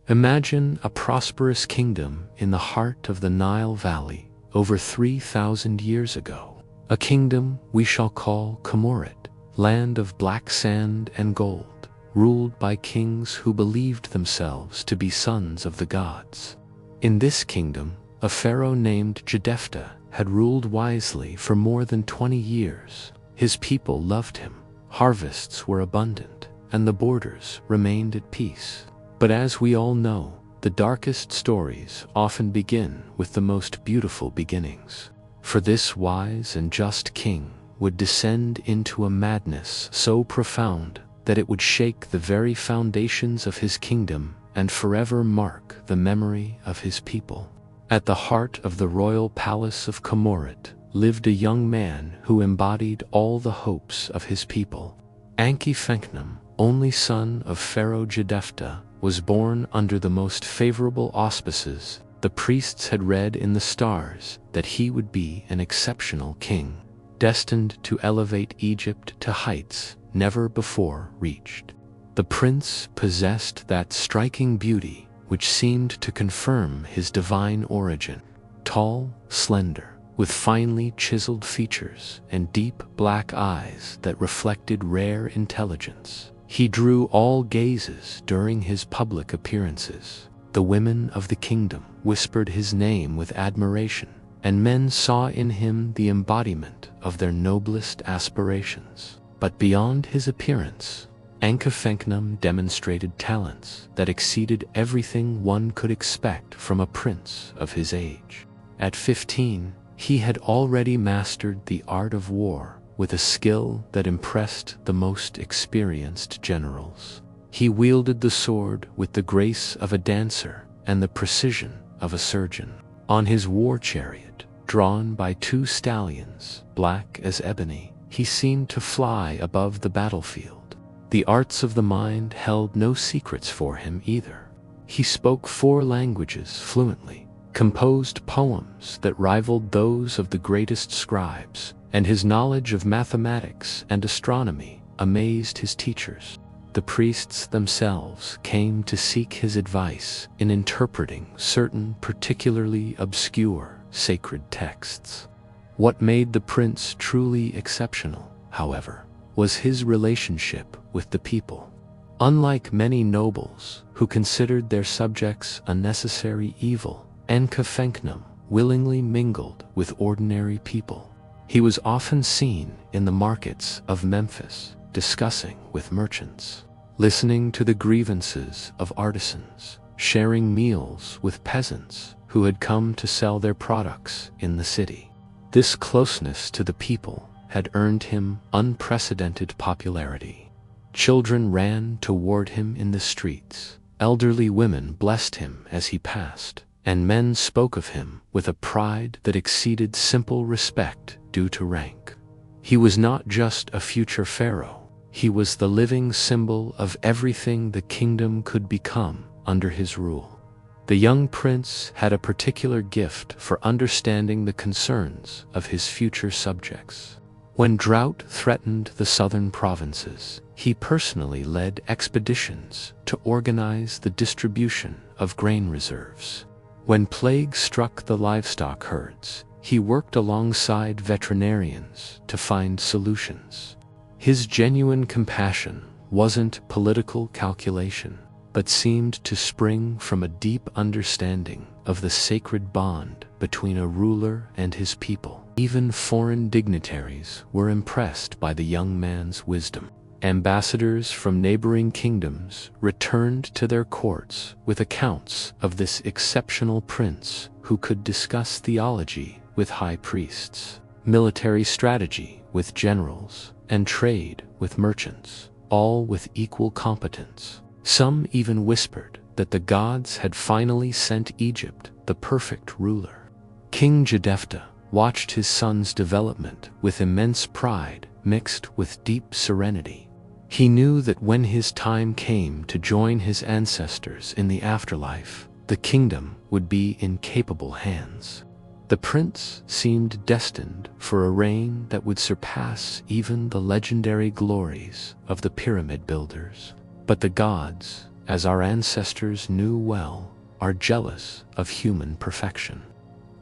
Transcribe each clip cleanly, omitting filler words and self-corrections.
Imagine a prosperous kingdom in the heart of the Nile Valley over 3,000 years ago. A kingdom we shall call Comorit, land of black sand and gold, ruled by kings who believed themselves to be sons of the gods. In this kingdom, a pharaoh named Djedefptah had ruled wisely for more than 20 years. His people loved him, harvests were abundant, and the borders remained at peace. But as we all know, the darkest stories often begin with the most beautiful beginnings. For this wise and just king would descend into a madness so profound that it would shake the very foundations of his kingdom and forever mark the memory of his people. At the heart of the royal palace of Comorit lived a young man who embodied all the hopes of his people. Ankh-ef-en-Khnum, only son of Pharaoh Djedefptah, was born under the most favorable auspices. The priests had read in the stars that he would be an exceptional king, destined to elevate Egypt to heights never before reached. The prince possessed that striking beauty which seemed to confirm his divine origin. Tall, slender, with finely chiseled features and deep black eyes that reflected rare intelligence, he drew all gazes during his public appearances. The women of the kingdom whispered his name with admiration, and men saw in him the embodiment of their noblest aspirations. But beyond his appearance, Ankh-ef-en-Khnum demonstrated talents that exceeded everything one could expect from a prince of his age. At 15, he had already mastered the art of war with a skill that impressed the most experienced generals. He wielded the sword with the grace of a dancer and the precision of a surgeon. On his war chariot, drawn by 2 stallions, black as ebony, he seemed to fly above the battlefield. The arts of the mind held no secrets for him either. He spoke 4 languages fluently, composed poems that rivaled those of the greatest scribes, and his knowledge of mathematics and astronomy amazed his teachers. The priests themselves came to seek his advice in interpreting certain particularly obscure sacred texts. What made the prince truly exceptional, however, was his relationship with the people. Unlike many nobles who considered their subjects a necessary evil, Ankh-ef-en-Khnum willingly mingled with ordinary people. He was often seen in the markets of Memphis, discussing with merchants, listening to the grievances of artisans, sharing meals with peasants who had come to sell their products in the city. This closeness to the people had earned him unprecedented popularity. Children ran toward him in the streets, elderly women blessed him as he passed, and men spoke of him with a pride that exceeded simple respect due to rank. He was not just a future pharaoh, he was the living symbol of everything the kingdom could become under his rule. The young prince had a particular gift for understanding the concerns of his future subjects. When drought threatened the southern provinces, he personally led expeditions to organize the distribution of grain reserves. When plague struck the livestock herds, he worked alongside veterinarians to find solutions. His genuine compassion wasn't political calculation, but seemed to spring from a deep understanding of the sacred bond between a ruler and his people. Even foreign dignitaries were impressed by the young man's wisdom. Ambassadors from neighboring kingdoms returned to their courts with accounts of this exceptional prince who could discuss theology with high priests, military strategy with generals, and trade with merchants, all with equal competence. Some even whispered that the gods had finally sent Egypt the perfect ruler. King Djedefptah watched his son's development with immense pride mixed with deep serenity. He knew that when his time came to join his ancestors in the afterlife, the kingdom would be in capable hands. The prince seemed destined for a reign that would surpass even the legendary glories of the pyramid builders. But the gods, as our ancestors knew well, are jealous of human perfection.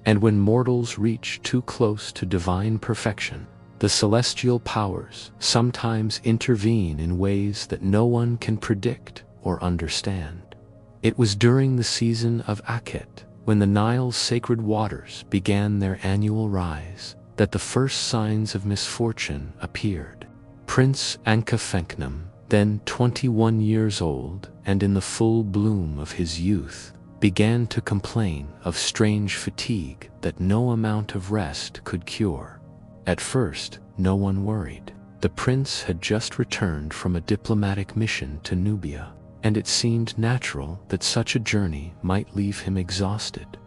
And when mortals reach too close to divine perfection, the celestial powers sometimes intervene in ways that no one can predict or understand. It was during the season of Akhet, when the Nile's sacred waters began their annual rise, that the first signs of misfortune appeared. Prince Ankh-ef-en-Khnum, then 21 years old and in the full bloom of his youth, began to complain of strange fatigue that no amount of rest could cure. At first, no one worried. The prince had just returned from a diplomatic mission to Nubia, and it seemed natural that such a journey might leave him exhausted.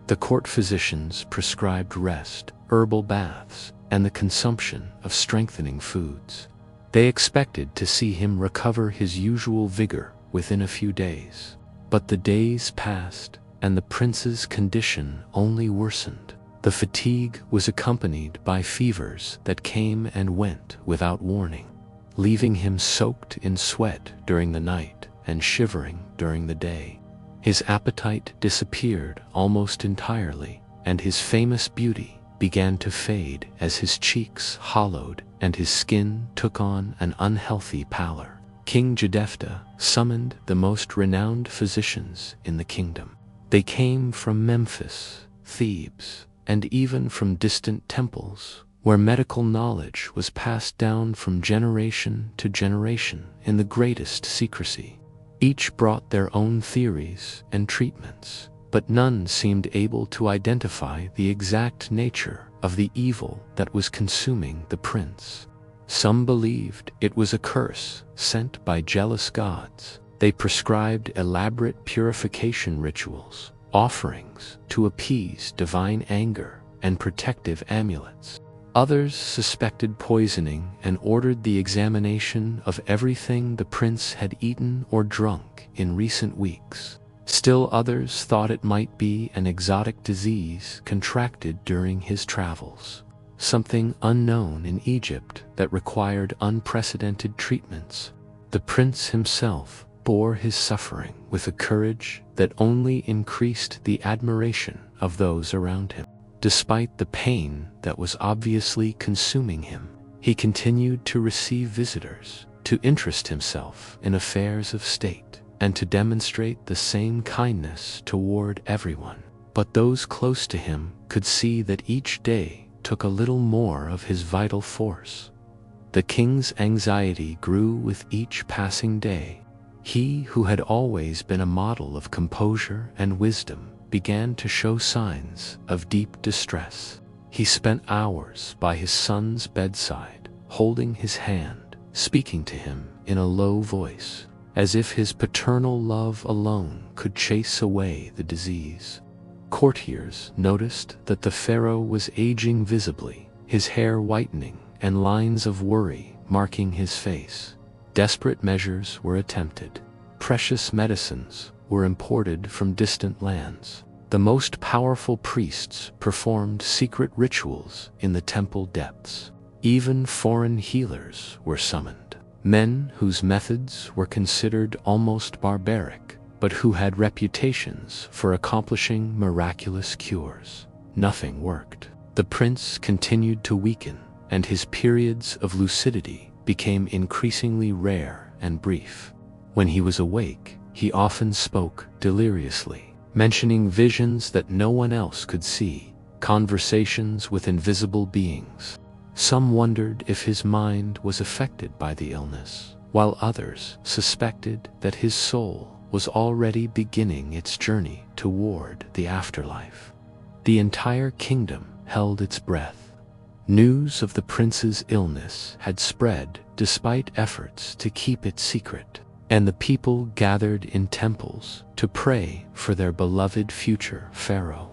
The court physicians prescribed rest, herbal baths, and the consumption of strengthening foods. They expected to see him recover his usual vigor within a few days. But the days passed, and the prince's condition only worsened. The fatigue was accompanied by fevers that came and went without warning, leaving him soaked in sweat during the night and shivering during the day. His appetite disappeared almost entirely, and his famous beauty began to fade as his cheeks hollowed and his skin took on an unhealthy pallor. King Djedefptah summoned the most renowned physicians in the kingdom. They came from Memphis, Thebes, and even from distant temples, where medical knowledge was passed down from generation to generation in the greatest secrecy. Each brought their own theories and treatments, but none seemed able to identify the exact nature of the evil that was consuming the prince. Some believed it was a curse sent by jealous gods. They prescribed elaborate purification rituals, offerings to appease divine anger, and protective amulets. Others suspected poisoning and ordered the examination of everything the prince had eaten or drunk in recent weeks. Still others thought it might be an exotic disease contracted during his travels, something unknown in Egypt that required unprecedented treatments. The prince himself bore his suffering with a courage that only increased the admiration of those around him. Despite the pain that was obviously consuming him, he continued to receive visitors, to interest himself in affairs of state, and to demonstrate the same kindness toward everyone. But those close to him could see that each day took a little more of his vital force. The king's anxiety grew with each passing day. He who had always been a model of composure and wisdom began to show signs of deep distress. He spent hours by his son's bedside, holding his hand, speaking to him in a low voice, as if his paternal love alone could chase away the disease. Courtiers noticed that the pharaoh was aging visibly, his hair whitening and lines of worry marking his face. Desperate measures were attempted. Precious medicines were imported from distant lands. The most powerful priests performed secret rituals in the temple depths. Even foreign healers were summoned, men whose methods were considered almost barbaric, but who had reputations for accomplishing miraculous cures. Nothing worked. The prince continued to weaken, and his periods of lucidity became increasingly rare and brief. When he was awake, he often spoke deliriously, mentioning visions that no one else could see, conversations with invisible beings. Some wondered if his mind was affected by the illness, while others suspected that his soul was already beginning its journey toward the afterlife. The entire kingdom held its breath. News of the prince's illness had spread despite efforts to keep it secret, and the people gathered in temples to pray for their beloved future pharaoh.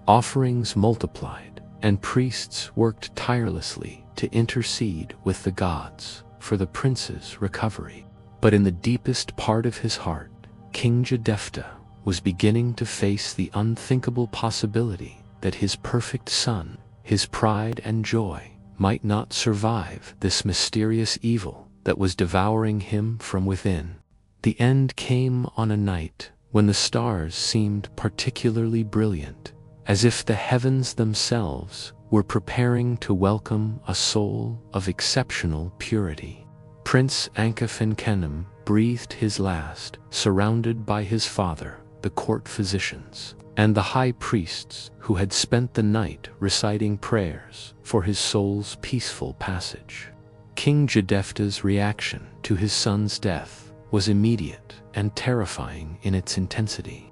Offerings multiplied, and priests worked tirelessly to intercede with the gods for the prince's recovery. But in the deepest part of his heart, King Djedefptah was beginning to face the unthinkable possibility that his perfect son, his pride and joy, might not survive this mysterious evil that was devouring him from within. The end came on a night when the stars seemed particularly brilliant, as if the heavens themselves were preparing to welcome a soul of exceptional purity. Prince Ankh-ef-en-Khnum breathed his last, surrounded by his father, the court physicians, and the high priests who had spent the night reciting prayers for his soul's peaceful passage. King Djedefptah's reaction to his son's death was immediate and terrifying in its intensity.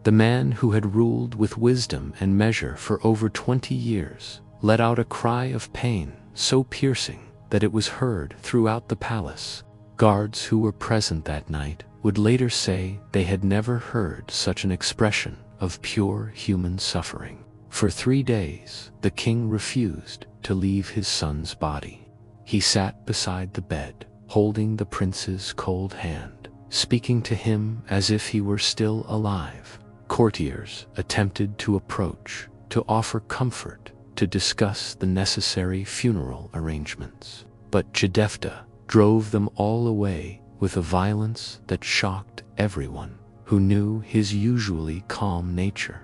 The man who had ruled with wisdom and measure for over 20 years let out a cry of pain so piercing that it was heard throughout the palace. Guards who were present that night would later say they had never heard such an expression of pure human suffering. For 3 days, the king refused to leave his son's body. He sat beside the bed, holding the prince's cold hand, speaking to him as if he were still alive. Courtiers attempted to approach, to offer comfort, to discuss the necessary funeral arrangements. But Djedefptah drove them all away with a violence that shocked everyone who knew his usually calm nature.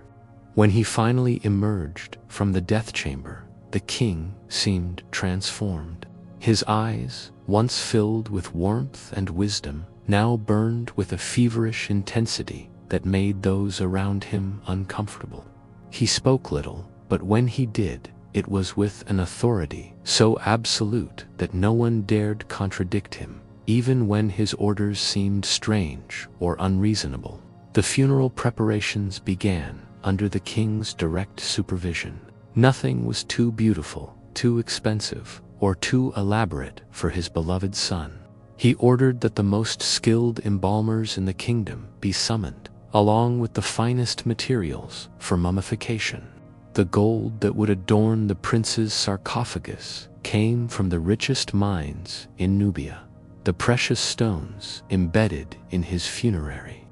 When he finally emerged from the death chamber, the king seemed transformed. His eyes, once filled with warmth and wisdom, now burned with a feverish intensity that made those around him uncomfortable. He spoke little, but when he did, it was with an authority so absolute that no one dared contradict him, even when his orders seemed strange or unreasonable. The funeral preparations began under the king's direct supervision. Nothing was too beautiful, too expensive, or too elaborate for his beloved son. He ordered that the most skilled embalmers in the kingdom be summoned, along with the finest materials for mummification. The gold that would adorn the prince's sarcophagus came from the richest mines in Nubia, the precious stones embedded in his funerary.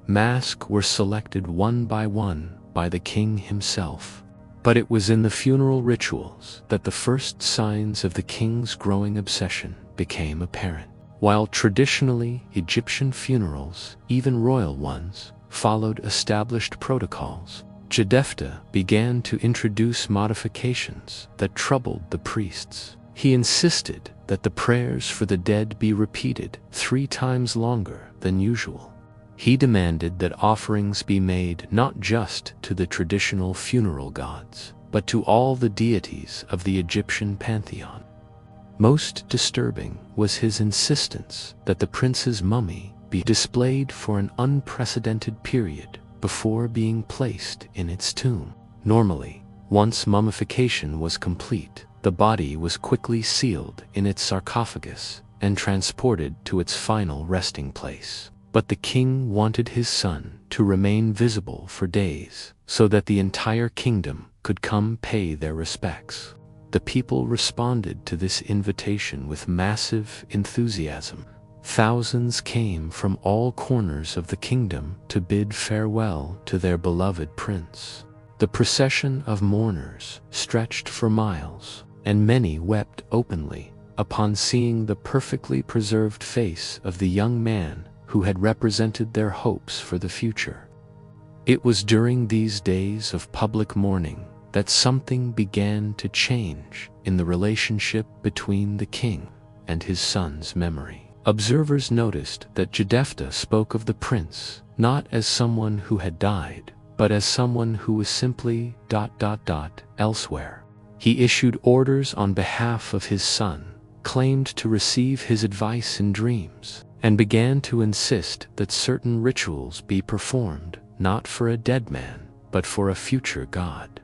Masks were selected one by the king himself. But it was in the funeral rituals that the first signs of the king's growing obsession became apparent. While traditionally Egyptian funerals, even royal ones, followed established protocols, Djedefptah began to introduce modifications that troubled the priests. He insisted that the prayers for the dead be repeated 3 times longer than usual. He demanded that offerings be made not just to the traditional funeral gods, but to all the deities of the Egyptian pantheon. Most disturbing was his insistence that the prince's mummy be displayed for an unprecedented period before being placed in its tomb. Normally, once mummification was complete, the body was quickly sealed in its sarcophagus and transported to its final resting place. But the king wanted his son to remain visible for days, so that the entire kingdom could come pay their respects. The people responded to this invitation with massive enthusiasm. Thousands came from all corners of the kingdom to bid farewell to their beloved prince. The procession of mourners stretched for miles, and many wept openly upon seeing the perfectly preserved face of the young man who had represented their hopes for the future. It was during these days of public mourning that something began to change in the relationship between the king and his son's memory. Observers noticed that Djedefptah spoke of the prince not as someone who had died, but as someone who was simply ... elsewhere. He issued orders on behalf of his son, claimed to receive his advice in dreams, and began to insist that certain rituals be performed not for a dead man, but for a future god.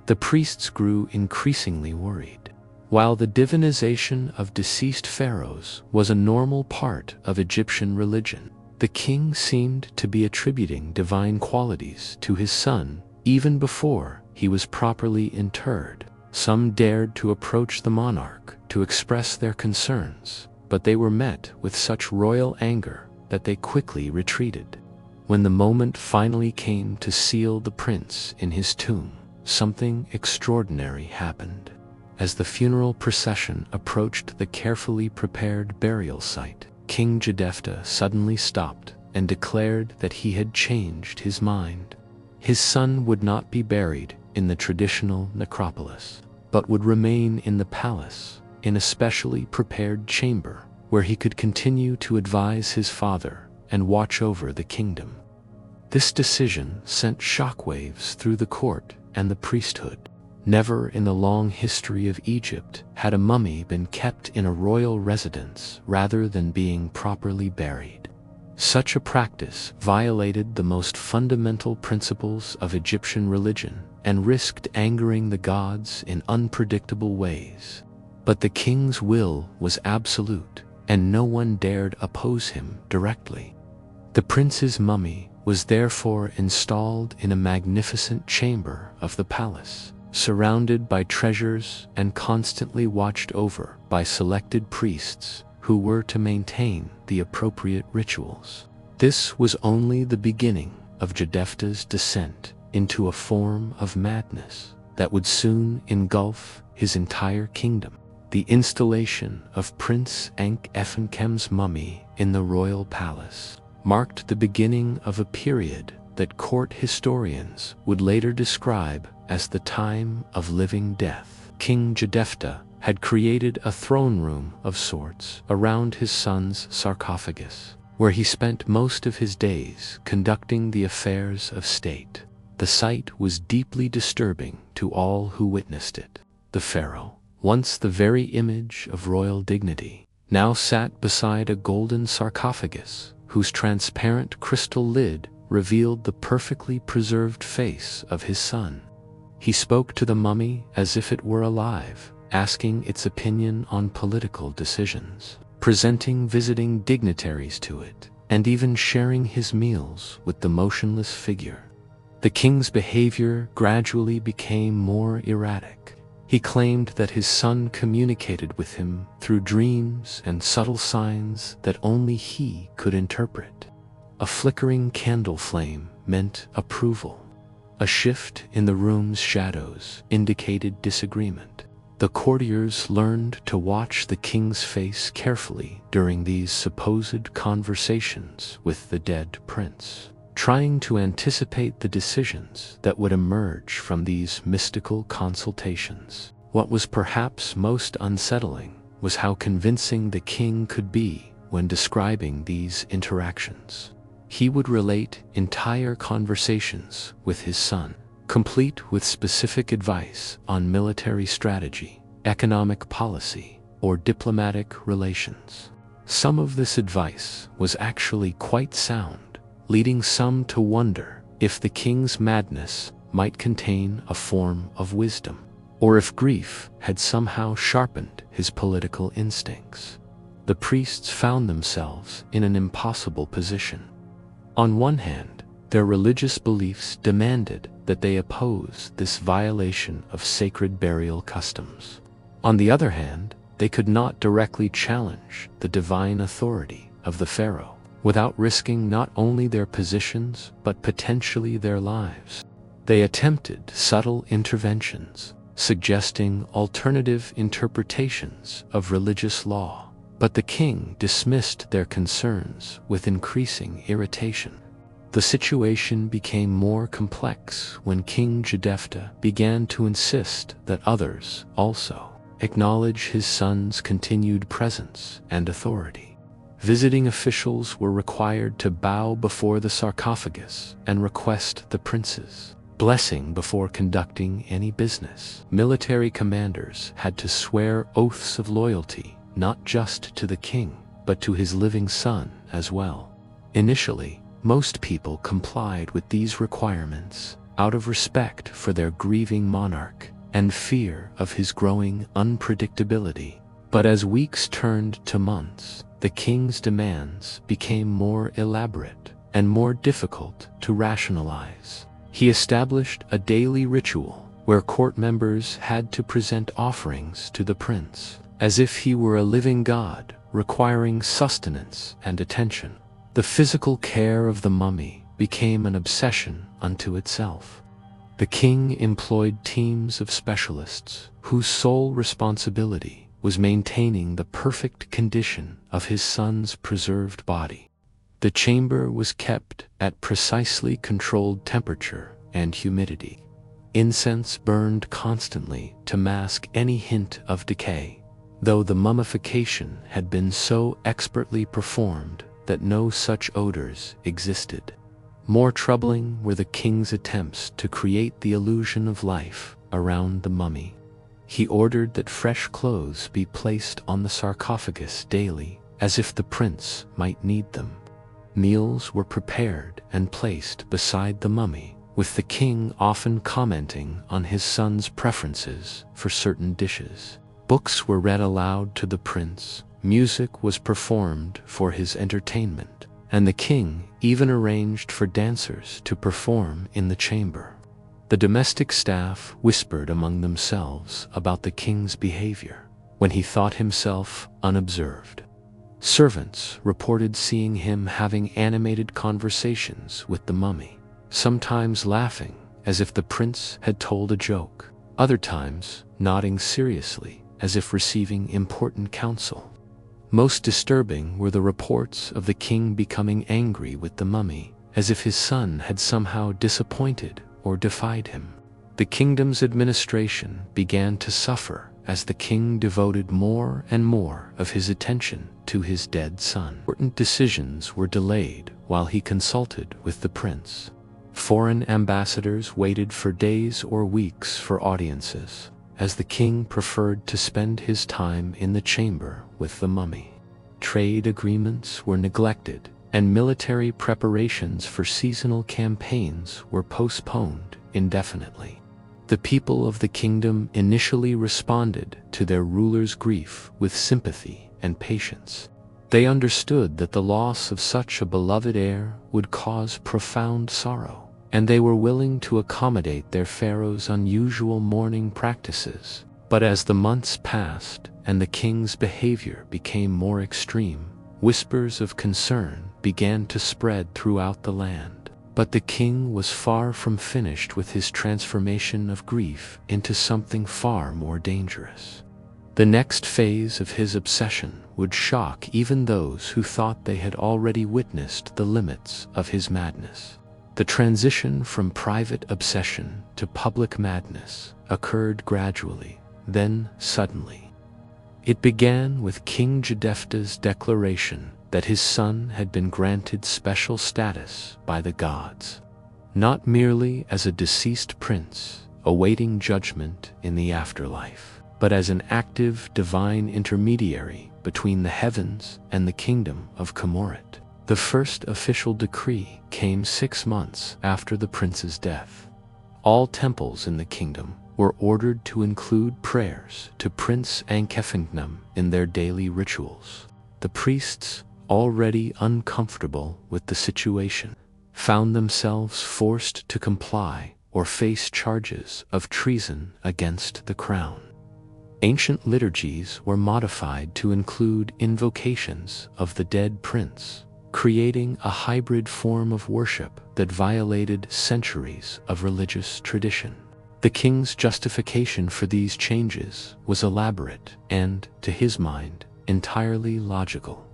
The priests grew increasingly worried. While the divinization of deceased pharaohs was a normal part of Egyptian religion, the king seemed to be attributing divine qualities to his son even before he was properly interred. Some dared to approach the monarch to express their concerns, but they were met with such royal anger that they quickly retreated. When the moment finally came to seal the prince in his tomb, something extraordinary happened. As the funeral procession approached the carefully prepared burial site, King Djedefptah suddenly stopped and declared that he had changed his mind. His son would not be buried in the traditional necropolis, but would remain in the palace, in a specially prepared chamber, where he could continue to advise his father and watch over the kingdom. This decision sent shockwaves through the court and the priesthood. Never in the long history of Egypt had a mummy been kept in a royal residence rather than being properly buried. Such a practice violated the most fundamental principles of Egyptian religion and risked angering the gods in unpredictable ways. But the king's will was absolute, and no one dared oppose him directly. The prince's mummy was therefore installed in a magnificent chamber of the palace, surrounded by treasures and constantly watched over by selected priests who were to maintain the appropriate rituals. This was only the beginning of Djedefptah's descent into a form of madness that would soon engulf his entire kingdom. The installation of Prince Ankh-ef-en-Khnum's mummy in the royal palace marked the beginning of a period that court historians would later describe as the time of living death. King Djedefptah had created a throne room of sorts around his son's sarcophagus, where he spent most of his days conducting the affairs of state. The sight was deeply disturbing to all who witnessed it. The pharaoh, once the very image of royal dignity, now sat beside a golden sarcophagus whose transparent crystal lid revealed the perfectly preserved face of his son. He spoke to the mummy as if it were alive, asking its opinion on political decisions, presenting visiting dignitaries to it, and even sharing his meals with the motionless figure. The king's behavior gradually became more erratic. He claimed that his son communicated with him through dreams and subtle signs that only he could interpret. A flickering candle flame meant approval. A shift in the room's shadows indicated disagreement. The courtiers learned to watch the king's face carefully during these supposed conversations with the dead prince, trying to anticipate the decisions that would emerge from these mystical consultations. What was perhaps most unsettling was how convincing the king could be when describing these interactions. He would relate entire conversations with his son, complete with specific advice on military strategy, economic policy, or diplomatic relations. Some of this advice was actually quite sound, leading some to wonder if the king's madness might contain a form of wisdom, or if grief had somehow sharpened his political instincts. The priests found themselves in an impossible position. On one hand, their religious beliefs demanded that they oppose this violation of sacred burial customs. On the other hand, they could not directly challenge the divine authority of the pharaoh without risking not only their positions but potentially their lives. They attempted subtle interventions, suggesting alternative interpretations of religious law, but the king dismissed their concerns with increasing irritation. The situation became more complex when King Djedefptah began to insist that others also acknowledge his son's continued presence and authority. Visiting officials were required to bow before the sarcophagus and request the prince's blessing before conducting any business. Military commanders had to swear oaths of loyalty not just to the king, but to his living son as well. Initially, most people complied with these requirements out of respect for their grieving monarch and fear of his growing unpredictability. But as weeks turned to months, the king's demands became more elaborate and more difficult to rationalize. He established a daily ritual where court members had to present offerings to the prince, as if he were a living god requiring sustenance and attention. The physical care of the mummy became an obsession unto itself. The king employed teams of specialists whose sole responsibility was maintaining the perfect condition of his son's preserved body. The chamber was kept at precisely controlled temperature and humidity. Incense burned constantly to mask any hint of decay, though the mummification had been so expertly performed that no such odors existed. More troubling were the king's attempts to create the illusion of life around the mummy. He ordered that fresh clothes be placed on the sarcophagus daily, as if the prince might need them. Meals were prepared and placed beside the mummy, with the king often commenting on his son's preferences for certain dishes. Books were read aloud to the prince, music was performed for his entertainment, and the king even arranged for dancers to perform in the chamber. The domestic staff whispered among themselves about the king's behavior when he thought himself unobserved. Servants reported seeing him having animated conversations with the mummy, sometimes laughing as if the prince had told a joke, other times nodding seriously as if receiving important counsel. Most disturbing were the reports of the king becoming angry with the mummy, as if his son had somehow disappointed or defied him. The kingdom's administration began to suffer as the king devoted more and more of his attention to his dead son. Important decisions were delayed while he consulted with the prince. Foreign ambassadors waited for days or weeks for audiences, as the king preferred to spend his time in the chamber with the mummy. Trade agreements were neglected, and military preparations for seasonal campaigns were postponed indefinitely. The people of the kingdom initially responded to their ruler's grief with sympathy and patience. They understood that the loss of such a beloved heir would cause profound sorrow, and they were willing to accommodate their pharaoh's unusual mourning practices. But as the months passed and the king's behavior became more extreme, whispers of concern began to spread throughout the land. But the king was far from finished with his transformation of grief into something far more dangerous. The next phase of his obsession would shock even those who thought they had already witnessed the limits of his madness. The transition from private obsession to public madness occurred gradually, then suddenly. It began with King Djedefptah's declaration that his son had been granted special status by the gods, not merely as a deceased prince awaiting judgment in the afterlife, but as an active divine intermediary between the heavens and the kingdom of Khamurit. The first official decree came 6 months after the prince's death. All temples in the kingdom were ordered to include prayers to Prince Ankh-ef-en-Khnum in their daily rituals. The priests, already uncomfortable with the situation, found themselves forced to comply or face charges of treason against the crown. Ancient liturgies were modified to include invocations of the dead prince, creating a hybrid form of worship that violated centuries of religious tradition. The king's justification for these changes was elaborate and, to his mind, entirely logical.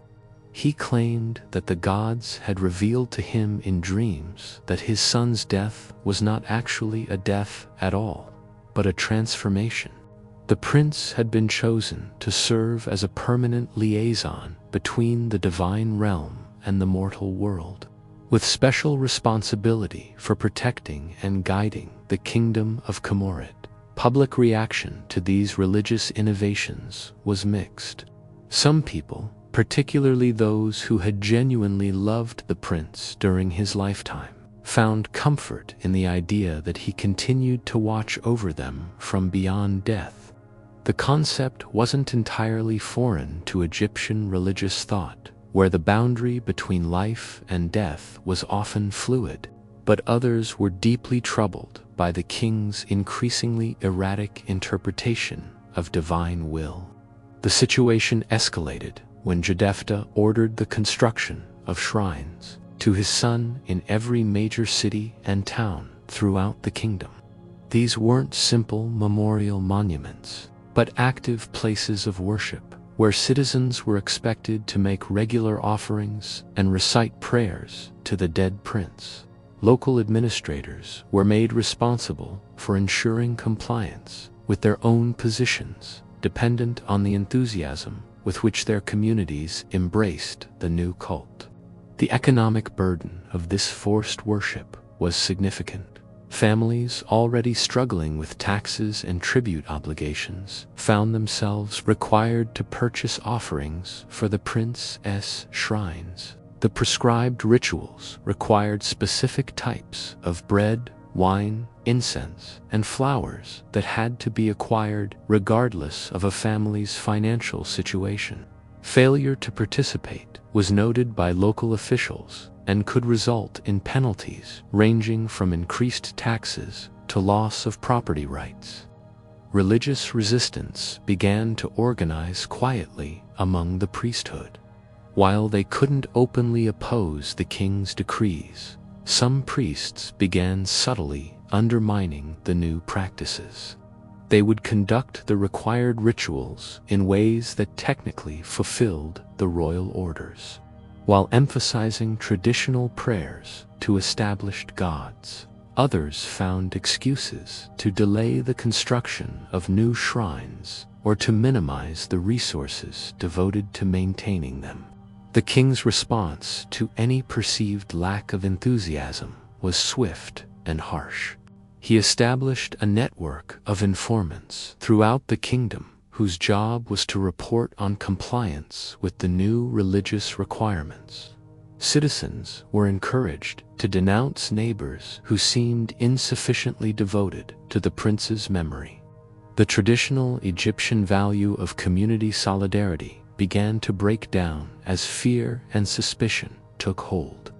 He claimed that the gods had revealed to him in dreams that his son's death was not actually a death at all, but a transformation. The prince had been chosen to serve as a permanent liaison between the divine realm and the mortal world, with special responsibility for protecting and guiding the kingdom of Khamurit. Public reaction to these religious innovations was mixed. Some people, particularly those who had genuinely loved the prince during his lifetime, found comfort in the idea that he continued to watch over them from beyond death. The concept wasn't entirely foreign to Egyptian religious thought, where the boundary between life and death was often fluid, but others were deeply troubled by the king's increasingly erratic interpretation of divine will. The situation escalated when Djedefptah ordered the construction of shrines to his son in every major city and town throughout the kingdom. These weren't simple memorial monuments, but active places of worship where citizens were expected to make regular offerings and recite prayers to the dead prince. Local administrators were made responsible for ensuring compliance with their own positions, dependent on the enthusiasm with which their communities embraced the new cult. The economic burden of this forced worship was significant. Families already struggling with taxes and tribute obligations found themselves required to purchase offerings for the prince's shrines. The prescribed rituals required specific types of bread, wine, incense, and flowers that had to be acquired regardless of a family's financial situation. Failure to participate was noted by local officials and could result in penalties ranging from increased taxes to loss of property rights. Religious resistance began to organize quietly among the priesthood. While they couldn't openly oppose the king's decrees, some priests began subtly undermining the new practices. They would conduct the required rituals in ways that technically fulfilled the royal orders, while emphasizing traditional prayers to established gods. Others found excuses to delay the construction of new shrines or to minimize the resources devoted to maintaining them. The king's response to any perceived lack of enthusiasm was swift and harsh. He established a network of informants throughout the kingdom whose job was to report on compliance with the new religious requirements. Citizens were encouraged to denounce neighbors who seemed insufficiently devoted to the prince's memory. The traditional Egyptian value of community solidarity began to break down as fear and suspicion took hold.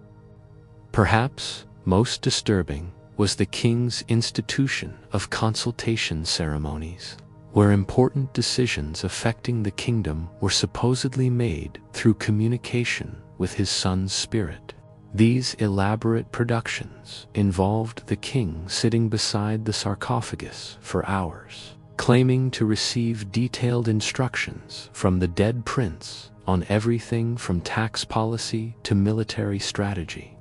Perhaps most disturbing was the king's institution of consultation ceremonies, where important decisions affecting the kingdom were supposedly made through communication with his son's spirit. These elaborate productions involved the king sitting beside the sarcophagus for hours, claiming to receive detailed instructions from the dead prince on everything from tax policy to military strategy.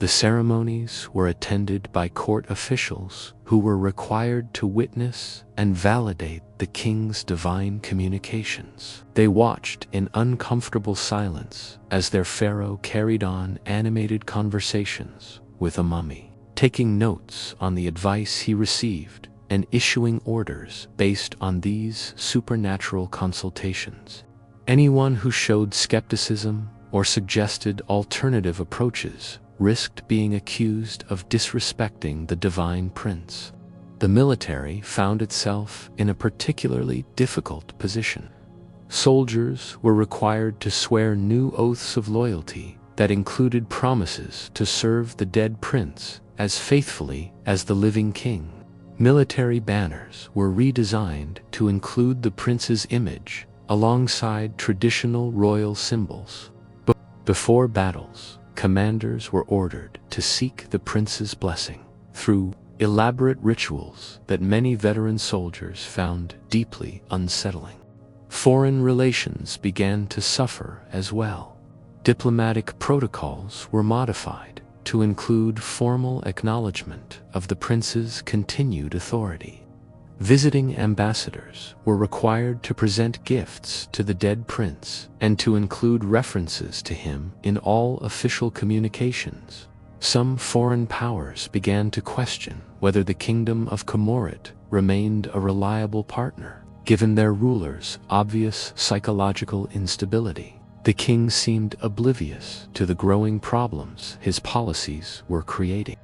The ceremonies were attended by court officials who were required to witness and validate the king's divine communications. They watched in uncomfortable silence as their pharaoh carried on animated conversations with a mummy, taking notes on the advice he received and issuing orders based on these supernatural consultations. Anyone who showed skepticism or suggested alternative approaches risked being accused of disrespecting the divine prince. The military found itself in a particularly difficult position. Soldiers were required to swear new oaths of loyalty that included promises to serve the dead prince as faithfully as the living king. Military banners were redesigned to include the prince's image alongside traditional royal symbols. Before battles, commanders were ordered to seek the prince's blessing through elaborate rituals that many veteran soldiers found deeply unsettling. Foreign relations began to suffer as well. Diplomatic protocols were modified to include formal acknowledgement of the prince's continued authority. Visiting ambassadors were required to present gifts to the dead prince and to include references to him in all official communications. Some foreign powers began to question whether the kingdom of Comoret remained a reliable partner, given their ruler's obvious psychological instability. The king seemed oblivious to the growing problems his policies were creating.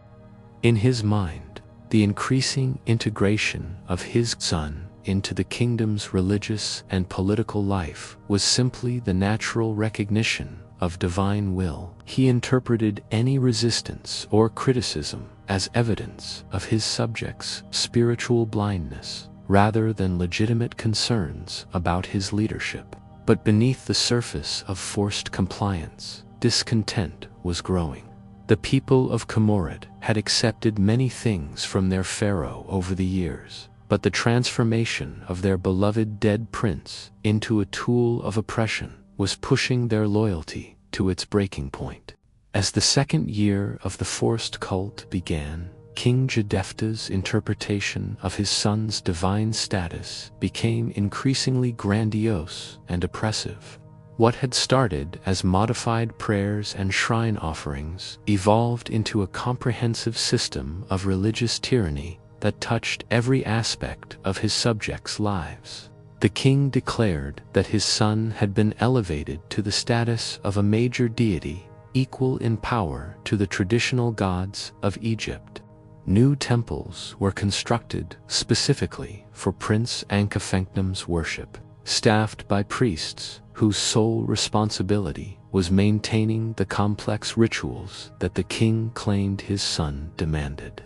In his mind, the increasing integration of his son into the kingdom's religious and political life was simply the natural recognition of divine will. He interpreted any resistance or criticism as evidence of his subjects' spiritual blindness, rather than legitimate concerns about his leadership. But beneath the surface of forced compliance, discontent was growing. The people of Comoret had accepted many things from their pharaoh over the years, but the transformation of their beloved dead prince into a tool of oppression was pushing their loyalty to its breaking point. As the second year of the forced cult began, King Djedefptah's interpretation of his son's divine status became increasingly grandiose and oppressive. What had started as modified prayers and shrine offerings evolved into a comprehensive system of religious tyranny that touched every aspect of his subjects' lives. The king declared that his son had been elevated to the status of a major deity, equal in power to the traditional gods of Egypt. New temples were constructed specifically for Prince Ankh-ef-en-Khnum's worship, staffed by priests whose sole responsibility was maintaining the complex rituals that the king claimed his son demanded.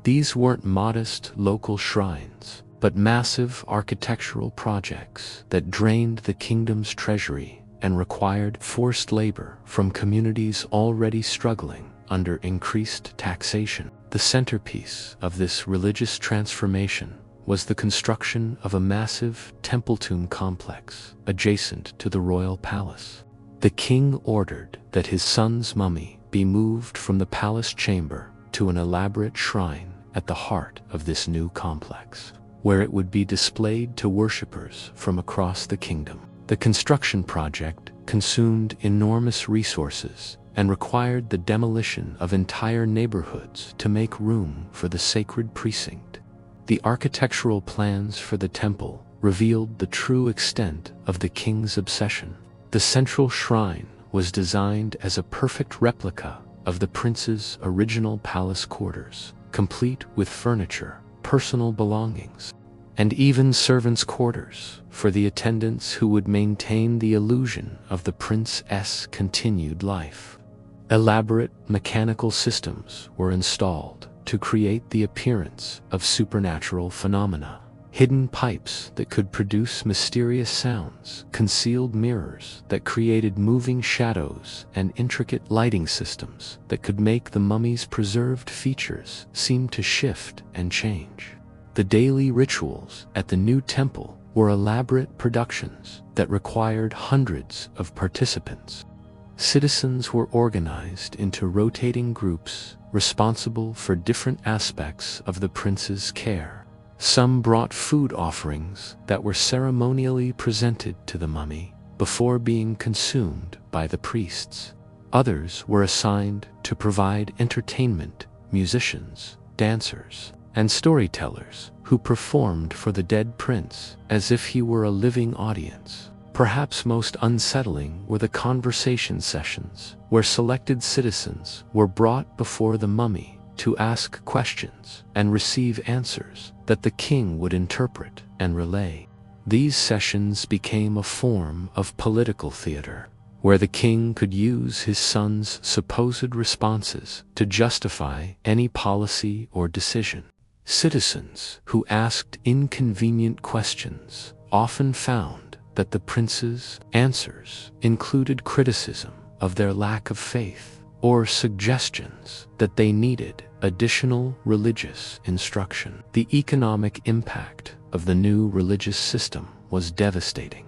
These weren't modest local shrines, but massive architectural projects that drained the kingdom's treasury and required forced labor from communities already struggling under increased taxation. The centerpiece of this religious transformation was the construction of a massive temple tomb complex adjacent to the royal palace. The king ordered that his son's mummy be moved from the palace chamber to an elaborate shrine at the heart of this new complex, where it would be displayed to worshippers from across the kingdom. The construction project consumed enormous resources and required the demolition of entire neighborhoods to make room for the sacred precinct. The architectural plans for the temple revealed the true extent of the king's obsession. The central shrine was designed as a perfect replica of the prince's original palace quarters, complete with furniture, personal belongings, and even servants' quarters for the attendants who would maintain the illusion of the prince's continued life. Elaborate mechanical systems were installed to create the appearance of supernatural phenomena. Hidden pipes that could produce mysterious sounds, concealed mirrors that created moving shadows, and intricate lighting systems that could make the mummy's preserved features seem to shift and change. The daily rituals at the new temple were elaborate productions that required hundreds of participants. Citizens were organized into rotating groups responsible for different aspects of the prince's care. Some brought food offerings that were ceremonially presented to the mummy before being consumed by the priests. Others were assigned to provide entertainment, musicians, dancers, and storytellers who performed for the dead prince as if he were a living audience. Perhaps most unsettling were the conversation sessions, where selected citizens were brought before the mummy to ask questions and receive answers that the king would interpret and relay. These sessions became a form of political theater, where the king could use his son's supposed responses to justify any policy or decision. Citizens who asked inconvenient questions often found that the prince's answers included criticism of their lack of faith or suggestions that they needed additional religious instruction. The economic impact of the new religious system was devastating.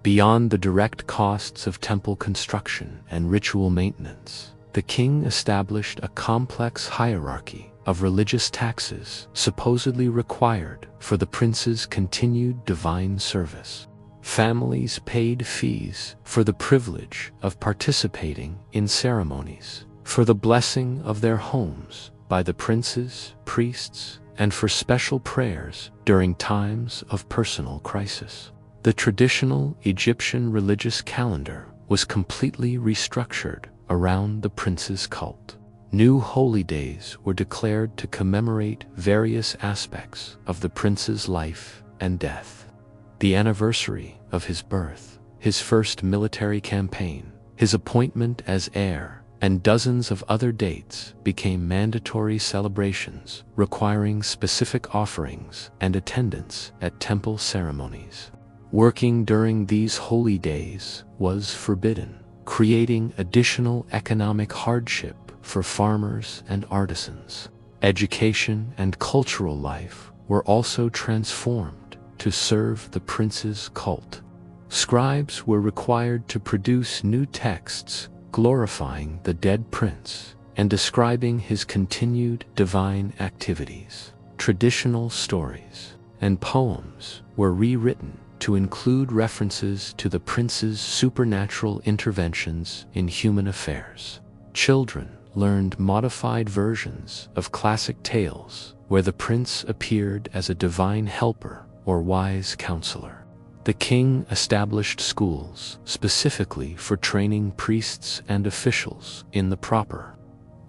Beyond the direct costs of temple construction and ritual maintenance, the king established a complex hierarchy of religious taxes supposedly required for the prince's continued divine service. Families paid fees for the privilege of participating in ceremonies, for the blessing of their homes by the princes, priests, and for special prayers during times of personal crisis. The traditional Egyptian religious calendar was completely restructured around the prince's cult. New holy days were declared to commemorate various aspects of the prince's life and death. The anniversary of his birth, his first military campaign, his appointment as heir, and dozens of other dates became mandatory celebrations requiring specific offerings and attendance at temple ceremonies. Working during these holy days was forbidden, creating additional economic hardship for farmers and artisans. Education and cultural life were also transformed to serve the prince's cult. Scribes were required to produce new texts glorifying the dead prince and describing his continued divine activities. Traditional stories and poems were rewritten to include references to the prince's supernatural interventions in human affairs. Children learned modified versions of classic tales where the prince appeared as a divine helper or wise counselor. The king established schools specifically for training priests and officials in the proper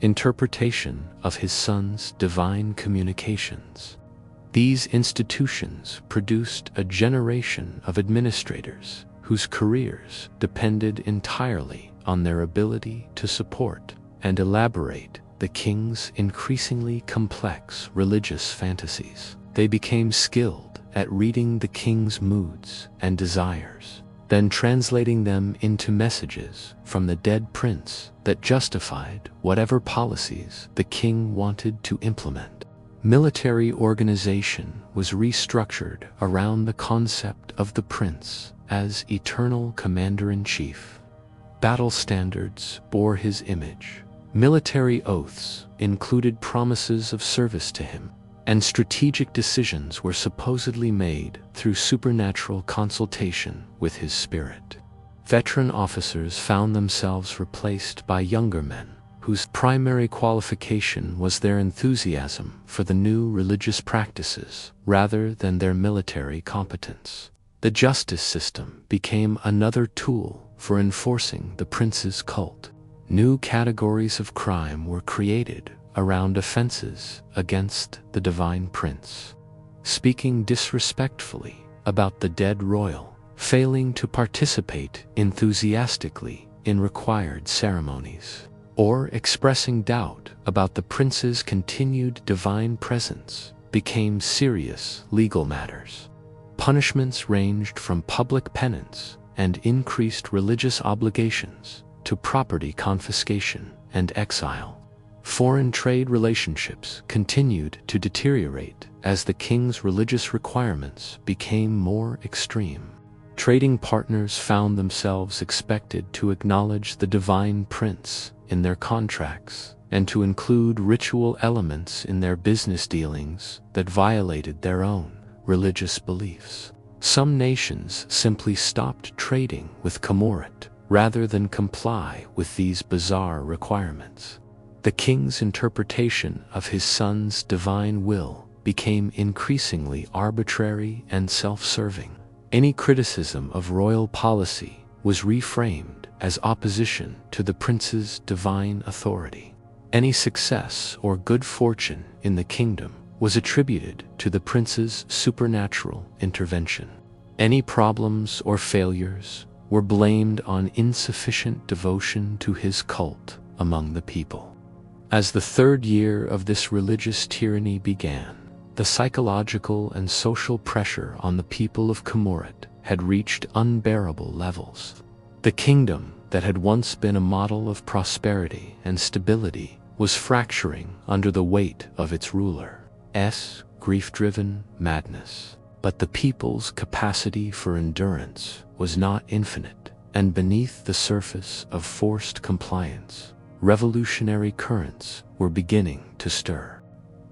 interpretation of his son's divine communications. These institutions produced a generation of administrators whose careers depended entirely on their ability to support and elaborate the king's increasingly complex religious fantasies. They became skilled at reading the king's moods and desires, then translating them into messages from the dead prince that justified whatever policies the king wanted to implement. Military organization was restructured around the concept of the prince as eternal commander-in-chief. Battle standards bore his image. Military oaths included promises of service to him, and strategic decisions were supposedly made through supernatural consultation with his spirit. Veteran officers found themselves replaced by younger men, whose primary qualification was their enthusiasm for the new religious practices rather than their military competence. The justice system became another tool for enforcing the prince's cult. New categories of crime were created around offenses against the divine prince. Speaking disrespectfully about the dead royal, failing to participate enthusiastically in required ceremonies, or expressing doubt about the prince's continued divine presence became serious legal matters. Punishments ranged from public penance and increased religious obligations to property confiscation and exile. Foreign trade relationships continued to deteriorate as the king's religious requirements became more extreme. Trading partners found themselves expected to acknowledge the divine prince in their contracts and to include ritual elements in their business dealings that violated their own religious beliefs. Some nations simply stopped trading with Khamurit rather than comply with these bizarre requirements. The king's interpretation of his son's divine will became increasingly arbitrary and self-serving. Any criticism of royal policy was reframed as opposition to the prince's divine authority. Any success or good fortune in the kingdom was attributed to the prince's supernatural intervention. Any problems or failures were blamed on insufficient devotion to his cult among the people. As the third year of this religious tyranny began, the psychological and social pressure on the people of Khamurit had reached unbearable levels. The kingdom that had once been a model of prosperity and stability was fracturing under the weight of its ruler's grief-driven madness. But the people's capacity for endurance was not infinite, and beneath the surface of forced compliance, revolutionary currents were beginning to stir.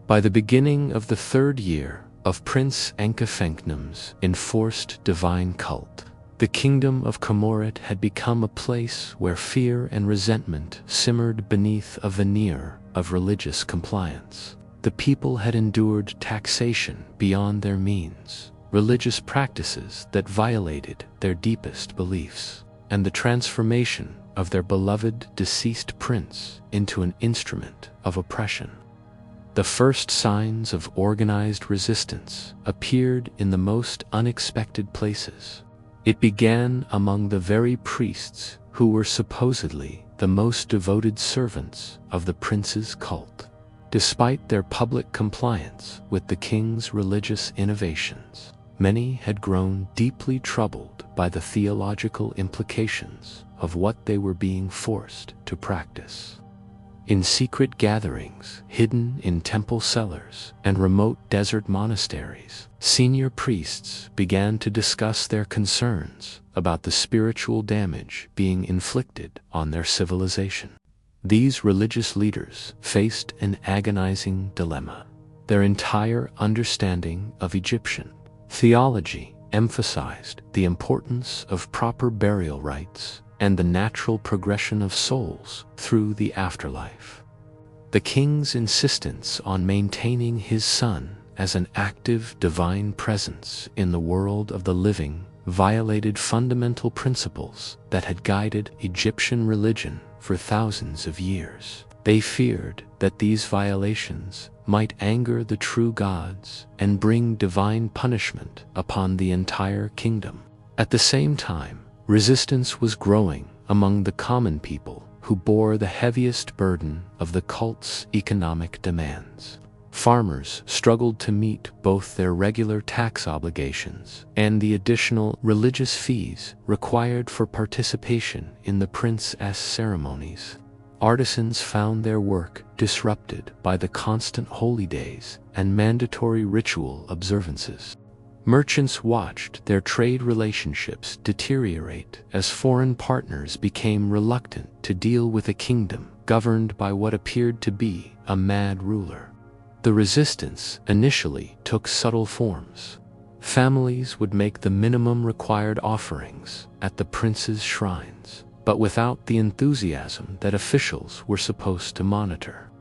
By the beginning of the third year of Prince Ankh-ef-en-Khnum's enforced divine cult, the kingdom of Khamurit had become a place where fear and resentment simmered beneath a veneer of religious compliance. The people had endured taxation beyond their means, religious practices that violated their deepest beliefs, and the transformation of their beloved deceased prince into an instrument of oppression. The first signs of organized resistance appeared in the most unexpected places. It began among the very priests who were supposedly the most devoted servants of the prince's cult. Despite their public compliance with the king's religious innovations, many had grown deeply troubled by the theological implications of what they were being forced to practice. In secret gatherings, hidden in temple cellars and remote desert monasteries, senior priests began to discuss their concerns about the spiritual damage being inflicted on their civilization. These religious leaders faced an agonizing dilemma. Their entire understanding of Egyptian theology emphasized the importance of proper burial rites and the natural progression of souls through the afterlife. The king's insistence on maintaining his son as an active divine presence in the world of the living violated fundamental principles that had guided Egyptian religion for thousands of years. They feared that these violations might anger the true gods and bring divine punishment upon the entire kingdom. At the same time, resistance was growing among the common people who bore the heaviest burden of the cult's economic demands. Farmers struggled to meet both their regular tax obligations and the additional religious fees required for participation in the princess ceremonies. Artisans found their work disrupted by the constant holy days and mandatory ritual observances. Merchants watched their trade relationships deteriorate as foreign partners became reluctant to deal with a kingdom governed by what appeared to be a mad ruler. The resistance initially took subtle forms. Families would make the minimum required offerings at the prince's shrines, but without the enthusiasm that officials were supposed to monitor.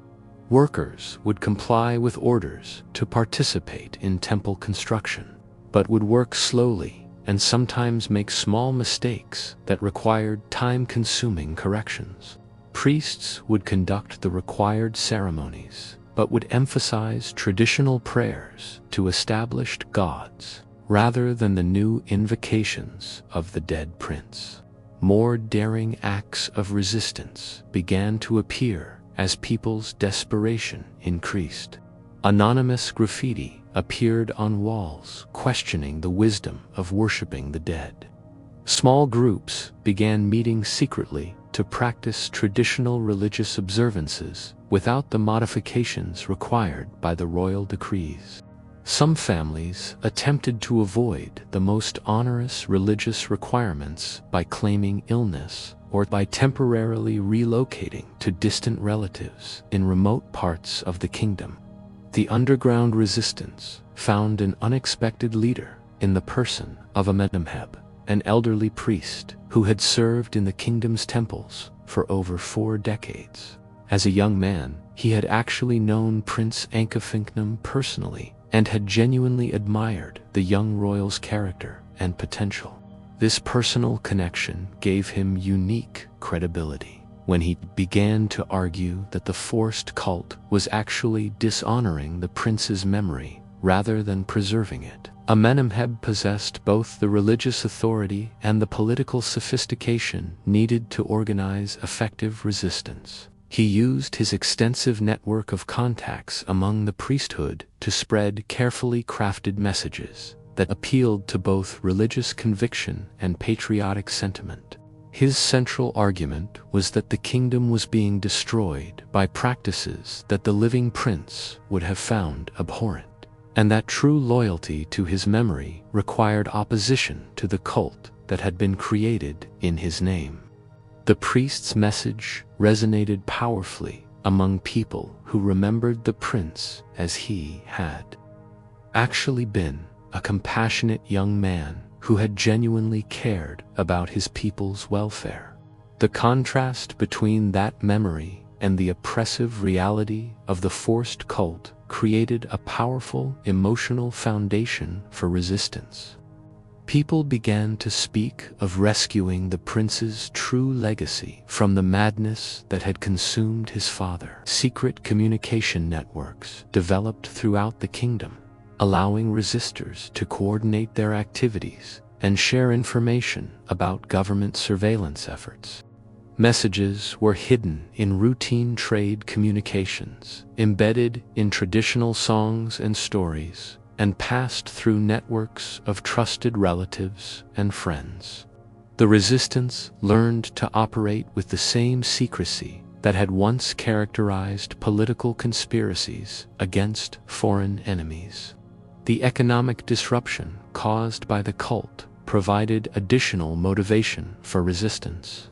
Workers would comply with orders to participate in temple construction, but would work slowly and sometimes make small mistakes that required time-consuming corrections. Priests would conduct the required ceremonies, but would emphasize traditional prayers to established gods rather than the new invocations of the dead prince. More daring acts of resistance began to appear as people's desperation increased. Anonymous graffiti appeared on walls questioning the wisdom of worshiping the dead. Small groups began meeting secretly to practice traditional religious observances without the modifications required by the royal decrees. Some families attempted to avoid the most onerous religious requirements by claiming illness or by temporarily relocating to distant relatives in remote parts of the kingdom. The underground resistance found an unexpected leader in the person of Amenemheb, an elderly priest who had served in the kingdom's temples for over 4 decades. As a young man, he had actually known Prince Ankh-ef-en-Khnum personally and had genuinely admired the young royal's character and potential. This personal connection gave him unique credibility when he began to argue that the forced cult was actually dishonoring the prince's memory rather than preserving it. Amenemheb possessed both the religious authority and the political sophistication needed to organize effective resistance. He used his extensive network of contacts among the priesthood to spread carefully crafted messages that appealed to both religious conviction and patriotic sentiment. His central argument was that the kingdom was being destroyed by practices that the living prince would have found abhorrent, and that true loyalty to his memory required opposition to the cult that had been created in his name. The priest's message resonated powerfully among people who remembered the prince as he had actually been a compassionate young man who had genuinely cared about his people's welfare. The contrast between that memory and the oppressive reality of the forced cult created a powerful emotional foundation for resistance. People began to speak of rescuing the prince's true legacy from the madness that had consumed his father. Secret communication networks developed throughout the kingdom, allowing resistors to coordinate their activities and share information about government surveillance efforts. Messages were hidden in routine trade communications, embedded in traditional songs and stories, and passed through networks of trusted relatives and friends. The resistance learned to operate with the same secrecy that had once characterized political conspiracies against foreign enemies. The economic disruption caused by the cult provided additional motivation for resistance.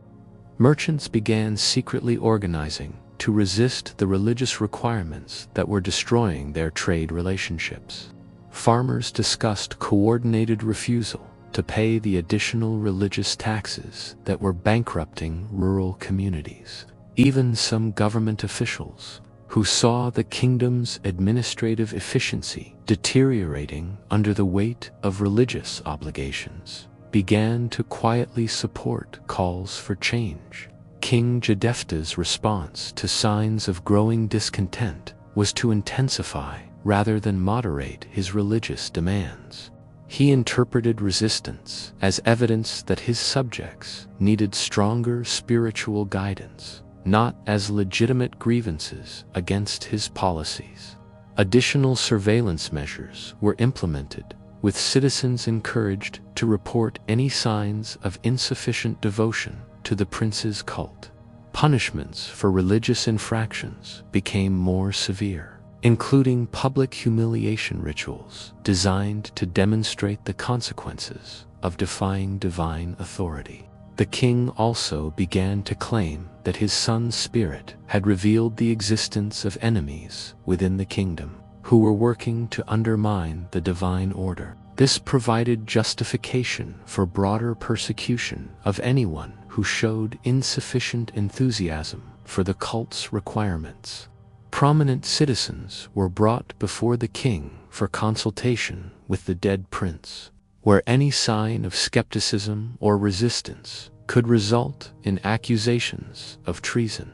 Merchants began secretly organizing to resist the religious requirements that were destroying their trade relationships. Farmers discussed coordinated refusal to pay the additional religious taxes that were bankrupting rural communities. Even some government officials, who saw the kingdom's administrative efficiency deteriorating under the weight of religious obligations, began to quietly support calls for change. King Djedefptah's response to signs of growing discontent was to intensify rather than moderate his religious demands. He interpreted resistance as evidence that his subjects needed stronger spiritual guidance, not as legitimate grievances against his policies. Additional surveillance measures were implemented, with citizens encouraged to report any signs of insufficient devotion to the prince's cult. Punishments for religious infractions became more severe, including public humiliation rituals designed to demonstrate the consequences of defying divine authority. The king also began to claim that his son's spirit had revealed the existence of enemies within the kingdom, who were working to undermine the divine order. This provided justification for broader persecution of anyone who showed insufficient enthusiasm for the cult's requirements. Prominent citizens were brought before the king for consultation with the dead prince, where any sign of skepticism or resistance could result in accusations of treason.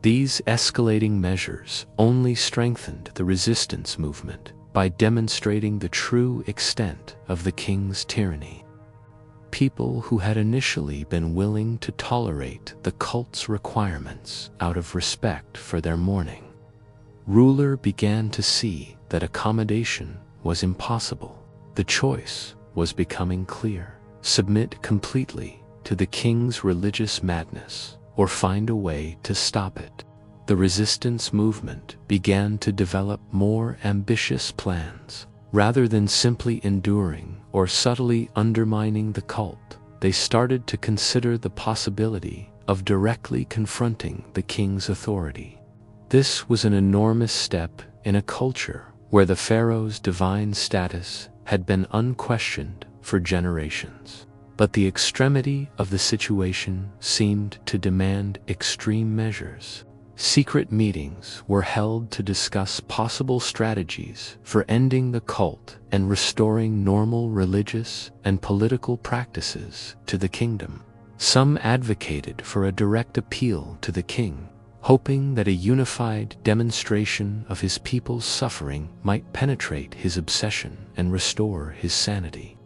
These escalating measures only strengthened the resistance movement by demonstrating the true extent of the king's tyranny. People who had initially been willing to tolerate the cult's requirements out of respect for their mourning, ruler began to see that accommodation was impossible. The choice was becoming clear: submit completely to the king's religious madness or find a way to stop it. The resistance movement began to develop more ambitious plans. Rather than simply enduring or subtly undermining the cult, they started to consider the possibility of directly confronting the king's authority. This was an enormous step in a culture where the pharaoh's divine status had been unquestioned for generations. But the extremity of the situation seemed to demand extreme measures. Secret meetings were held to discuss possible strategies for ending the cult and restoring normal religious and political practices to the kingdom. Some advocated for a direct appeal to the king, hoping that a unified demonstration of his people's suffering might penetrate his obsession and restore his sanity.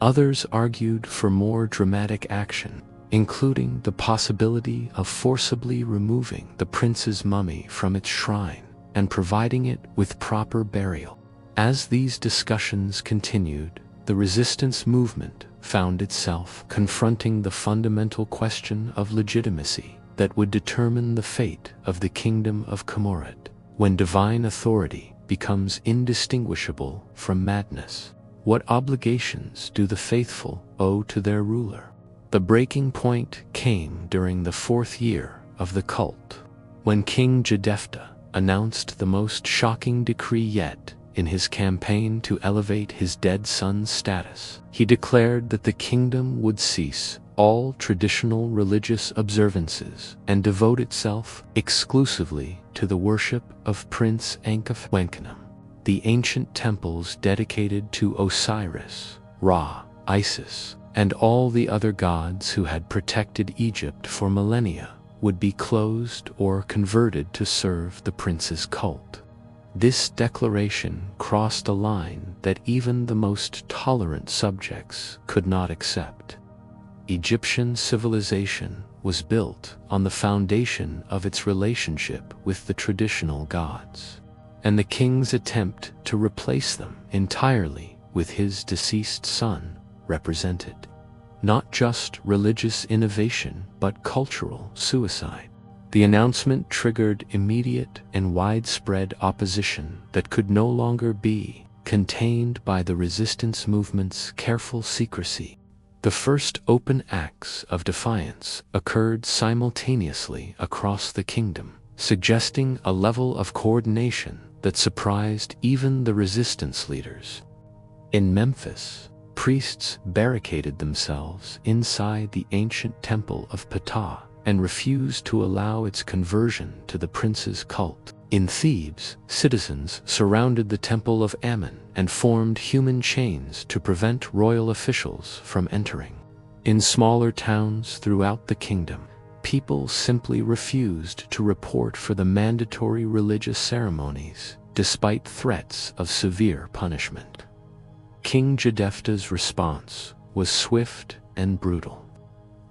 Others argued for more dramatic action, including the possibility of forcibly removing the prince's mummy from its shrine and providing it with proper burial. As these discussions continued, the resistance movement found itself confronting the fundamental question of legitimacy that would determine the fate of the kingdom of Comoret. When divine authority becomes indistinguishable from madness, what obligations do the faithful owe to their ruler? The breaking point came during the 4th year of the cult, when King Djedefptah announced the most shocking decree yet in his campaign to elevate his dead son's status. He declared that the kingdom would cease all traditional religious observances and devote itself exclusively to the worship of Prince Ankh-ef-en-Khnum. The ancient temples dedicated to Osiris, Ra, Isis, and all the other gods who had protected Egypt for millennia would be closed or converted to serve the prince's cult. This declaration crossed a line that even the most tolerant subjects could not accept. Egyptian civilization was built on the foundation of its relationship with the traditional gods, and the king's attempt to replace them entirely with his deceased son represented not just religious innovation but cultural suicide. The announcement triggered immediate and widespread opposition that could no longer be contained by the resistance movement's careful secrecy. The first open acts of defiance occurred simultaneously across the kingdom, suggesting a level of coordination that surprised even the resistance leaders. In Memphis, priests barricaded themselves inside the ancient temple of Ptah and refused to allow its conversion to the prince's cult. In Thebes, citizens surrounded the temple of Ammon and formed human chains to prevent royal officials from entering. In smaller towns throughout the kingdom, people simply refused to report for the mandatory religious ceremonies, despite threats of severe punishment. King Djedefptah's response was swift and brutal.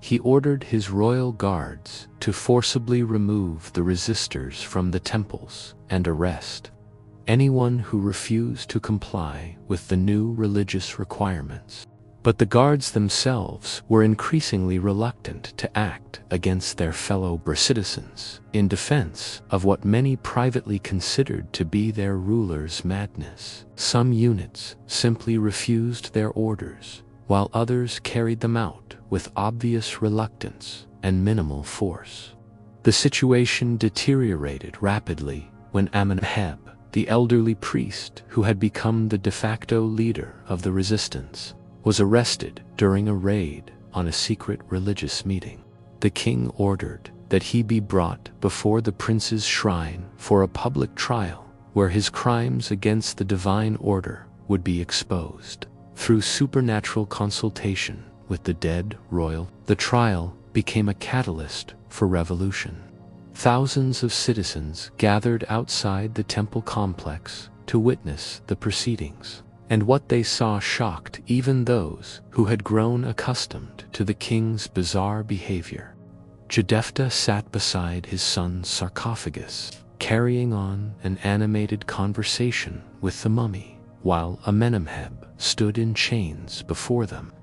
He ordered his royal guards to forcibly remove the resistors from the temples and arrest anyone who refused to comply with the new religious requirements. But the guards themselves were increasingly reluctant to act against their fellow citizens in defense of what many privately considered to be their ruler's madness. Some units simply refused their orders, while others carried them out with obvious reluctance and minimal force. The situation deteriorated rapidly when Amenhotep, the elderly priest who had become the de facto leader of the resistance, was arrested during a raid on a secret religious meeting. The king ordered that he be brought before the prince's shrine for a public trial, where his crimes against the divine order would be exposed. Through supernatural consultation with the dead royal, the trial became a catalyst for revolution. Thousands of citizens gathered outside the temple complex to witness the proceedings, and what they saw shocked even those who had grown accustomed to the king's bizarre behavior. Djedefptah sat beside his son's sarcophagus, carrying on an animated conversation with the mummy, while Amenemheb stood in chains before them.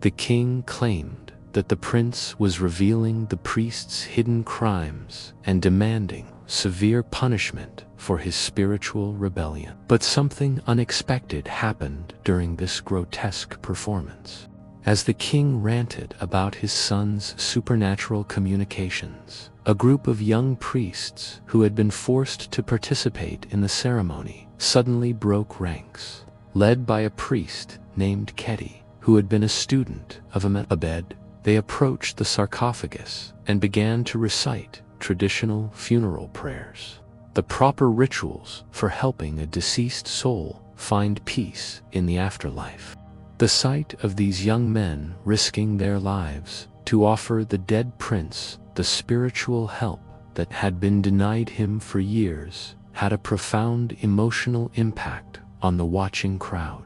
The king claimed that the prince was revealing the priest's hidden crimes and demanding severe punishment for his spiritual rebellion. But something unexpected happened during this grotesque performance. As the king ranted about his son's supernatural communications, a group of young priests who had been forced to participate in the ceremony suddenly broke ranks. Led by a priest named Keti, who had been a student of Amenhotep, they approached the sarcophagus and began to recite traditional funeral prayers, the proper rituals for helping a deceased soul find peace in the afterlife. The sight of these young men risking their lives to offer the dead prince the spiritual help that had been denied him for years had a profound emotional impact on the watching crowd.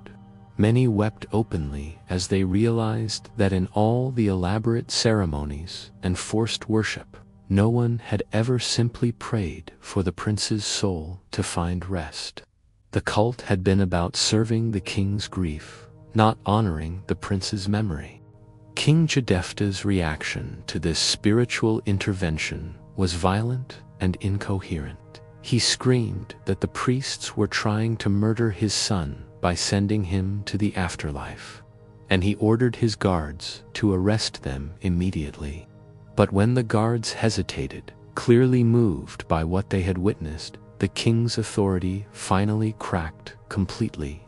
Many wept openly as they realized that in all the elaborate ceremonies and forced worship, no one had ever simply prayed for the prince's soul to find rest. The cult had been about serving the king's grief, not honoring the prince's memory. King Djedefptah's reaction to this spiritual intervention was violent and incoherent. He screamed that the priests were trying to murder his son by sending him to the afterlife, and he ordered his guards to arrest them immediately. But when the guards hesitated, clearly moved by what they had witnessed, the king's authority finally cracked completely.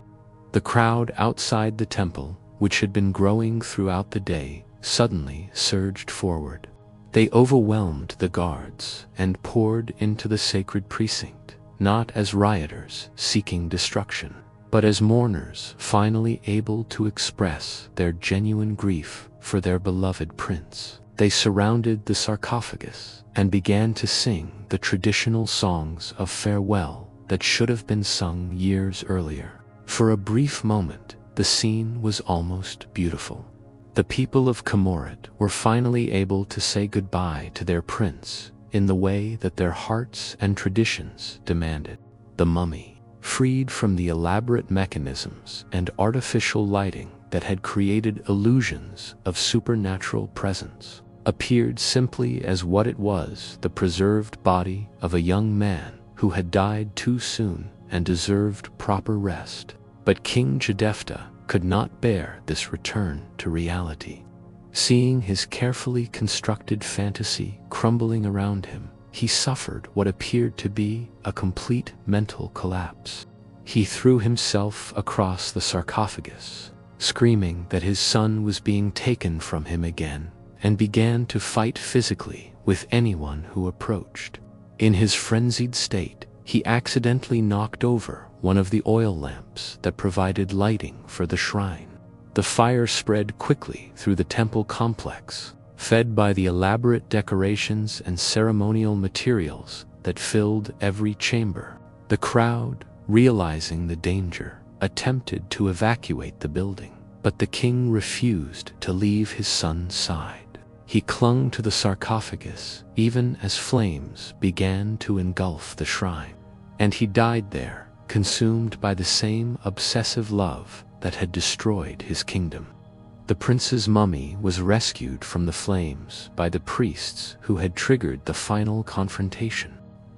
The crowd outside the temple, which had been growing throughout the day, suddenly surged forward. They overwhelmed the guards and poured into the sacred precinct, not as rioters seeking destruction, but as mourners finally able to express their genuine grief for their beloved prince. They surrounded the sarcophagus and began to sing the traditional songs of farewell that should have been sung years earlier. For a brief moment, the scene was almost beautiful. The people of Comoret were finally able to say goodbye to their prince in the way that their hearts and traditions demanded. The mummy, freed from the elaborate mechanisms and artificial lighting that had created illusions of supernatural presence, appeared simply as what it was, the preserved body of a young man who had died too soon and deserved proper rest. But King Djedefptah could not bear this return to reality. Seeing his carefully constructed fantasy crumbling around him, he suffered what appeared to be a complete mental collapse. He threw himself across the sarcophagus, screaming that his son was being taken from him again, and began to fight physically with anyone who approached. In his frenzied state, he accidentally knocked over one of the oil lamps that provided lighting for the shrine. The fire spread quickly through the temple complex, fed by the elaborate decorations and ceremonial materials that filled every chamber. The crowd, realizing the danger, attempted to evacuate the building, but the king refused to leave his son's side. He clung to the sarcophagus even as flames began to engulf the shrine, and he died there, consumed by the same obsessive love that had destroyed his kingdom. The prince's mummy was rescued from the flames by the priests who had triggered the final confrontation.